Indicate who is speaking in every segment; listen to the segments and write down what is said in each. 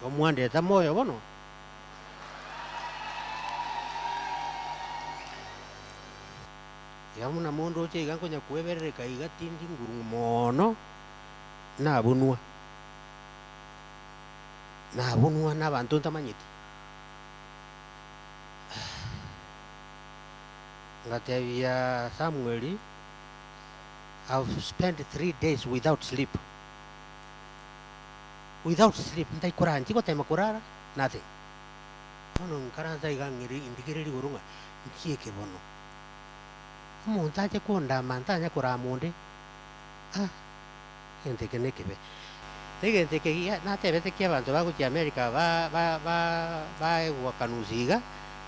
Speaker 1: Omwande tamoyo bono. Yamuna mondo che igango nya kwebereka igatindi nguru mono na bunwa n'abantu ntamanyiti ngatebia Samuel, I've spent 3 days without sleep. Without sleep, ndaikora antiko tema kurara nothing. Ono nkaranza igangiri indikiriri urunga nkieke bono. Umuntu aje kundama ntanya kuramunde. Gente kenekebe. Gente ke natebete ke abantu bakuti America ba wakanuziga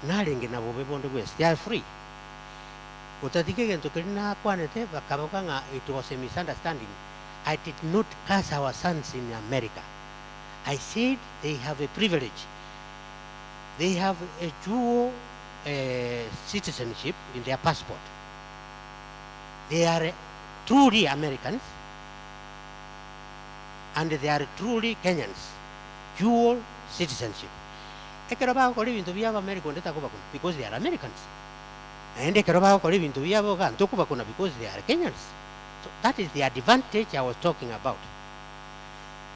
Speaker 1: nalinge nabo bebonde west. They are free. Utatike gento kelina kwanete bakabanga, it was a misunderstanding. I did not curse our sons in America. I said they have a privilege. They have a dual citizenship in their passport. They are truly Americans and they are truly Kenyans. Dual citizenship. Because they are Americans. And they because they are Kenyans. So that is the advantage I was talking about.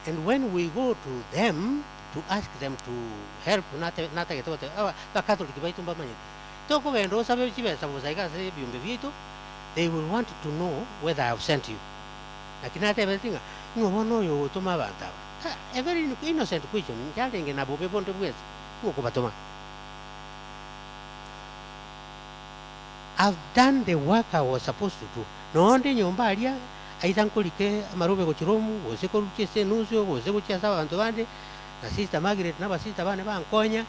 Speaker 1: And when we go to them to ask them to help, they will want to know whether I have sent you. A very innocent question. I've done the work I was supposed to do. No only nyombalia, I thank Kolike, Marube Gochiromu, was a Kolche Senusio, was a Guchasa Antovande, the sister Margaret, Nava sister Vaneva and Konya,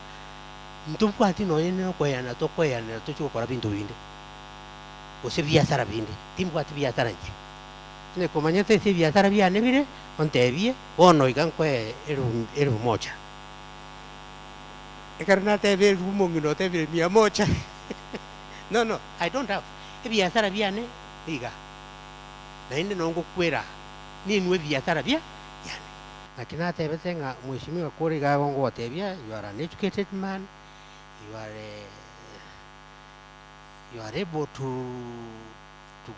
Speaker 1: Tuquatino in Koyana, Tokoya, and Tocho Corabinto Wind. Was a Via Sarabindi, Tim what Via Saranji. Ne Comanete Via Sarabia Nevire, Ontevie, or Noiganque Eru Mocha. I cannot have a woman, not every Mia Mocha. No, I don't have. Via Sarabiane, Biga. Then the Nongo Quera. Mean with Via Sarabia? I cannot have everything. Mushimi Koriga on whatever. You are an educated man. You are able to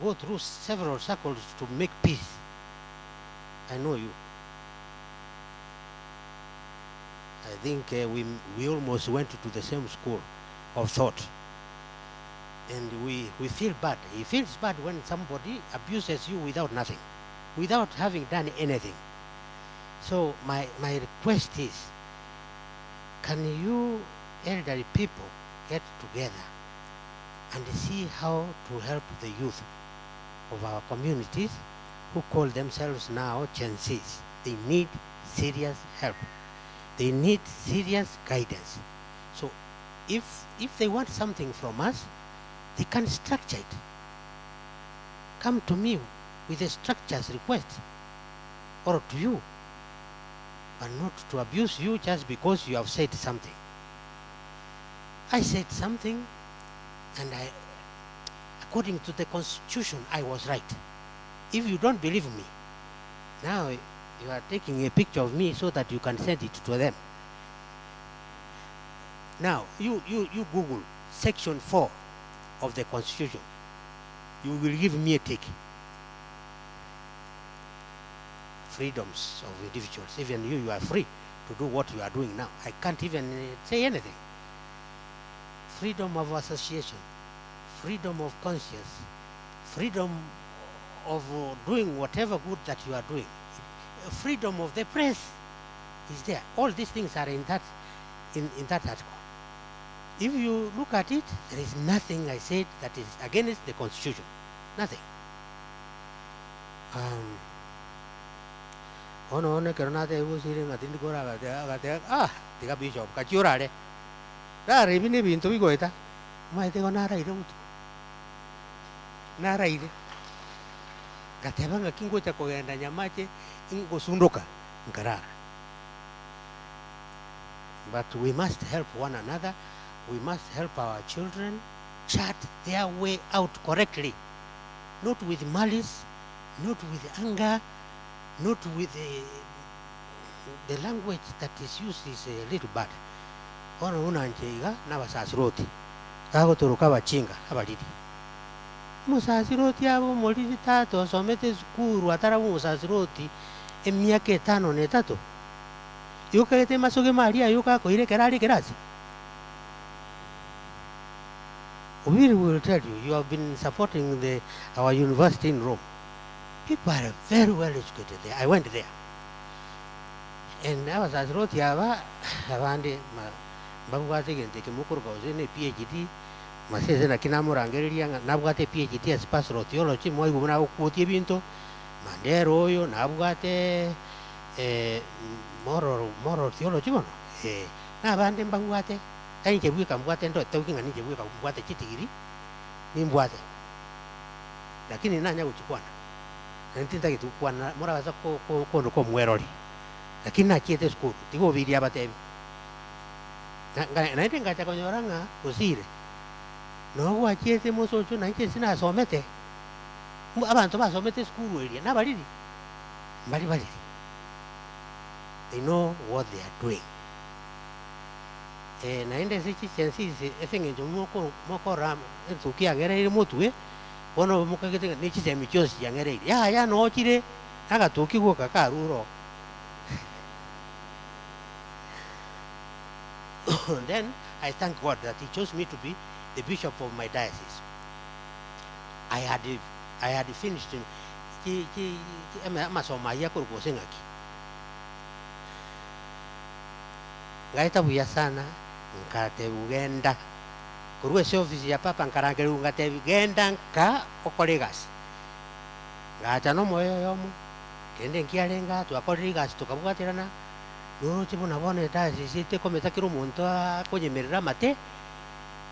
Speaker 1: go through several circles to make peace. I know you. I think we almost went to the same school of thought. And we feel bad. It feels bad when somebody abuses you without nothing, without having done anything. So my request is, can you elderly people get together and see how to help the youth of our communities who call themselves now GenZs? They need serious help. They need serious guidance. So if they want something from us, they can structure it. Come to me with a structured request, or to you, but not to abuse you just because you have said something. I said something, and according to the Constitution, I was right. If you don't believe me, now you are taking a picture of me so that you can send it to them. Now, you Google Section 4 of the Constitution. You will give me a tick. Freedoms of individuals. Even you are free to do what you are doing now. I can't even say anything. Freedom of association, freedom of conscience, freedom of doing whatever good that you are doing. Freedom of the press is there. All these things are in that article. If you look at it, there is nothing I said that is against the Constitution. Nothing. Ono keronate usiri ngatin gora ga tiga bishop kachurare. Ra ribini bintu bigoita. Mai te gona rai ruto. Na rai. Gatebanga kingo cha kogenda nyamache ingo sundoka nkarara. But we must help one another. We must help our children chart their way out correctly, not with malice, not with anger, not with the language that is used is a little bad. Ono unanjeiga n'abasasiroti agoturuka abachinga abaliri umusasiroti abo muliri tato asomete sukuru atarabu umusasiroti emyaka 5 n'etatu yukagete masoge maria yukakoire kerari kerasi. We will tell you, you have been supporting our university in Rome. People are very well educated there. I went there. And I was at Rotiava, Avandi, Babuati, and take a Mukuru, in a PhD, Masses and Kinamurangerian, Nabugate PhD as pastoral theology, Moyuna Kutibinto, Manderoyo, Nabugate, moral theology. Navandi Babuate. Thank we can what and talking and we can what a chitty in water. Lakini nanya uchukwana. Ntinta kitu kwana mora waza ko ko mweroli. Lakini na chiete school. Tigo vidia bate. Na ndenga cha konyoranga usire. No wa chiete moso chu na chiete sina somete. Abantu basomete school area na baliri. Bali. They know what they are doing. Naende sichi sensi efenge moko ram tuki agere motue ono mukagete nichi semichos yangere ya no chire aga tuki go kakaruro. Then I thank God that he chose me to be the bishop of my diocese. I had finished masoma yako kusengaki ngaita buya sana nkate ugenda kuruwe se ofisi ya papa nkarangere ngate ugenda nka okolegas ngata no moyo yomo kende nkialenga twakolegas tukabugatirana noro chibona bone ta sisite kometa kiro muntu akonyemerera mate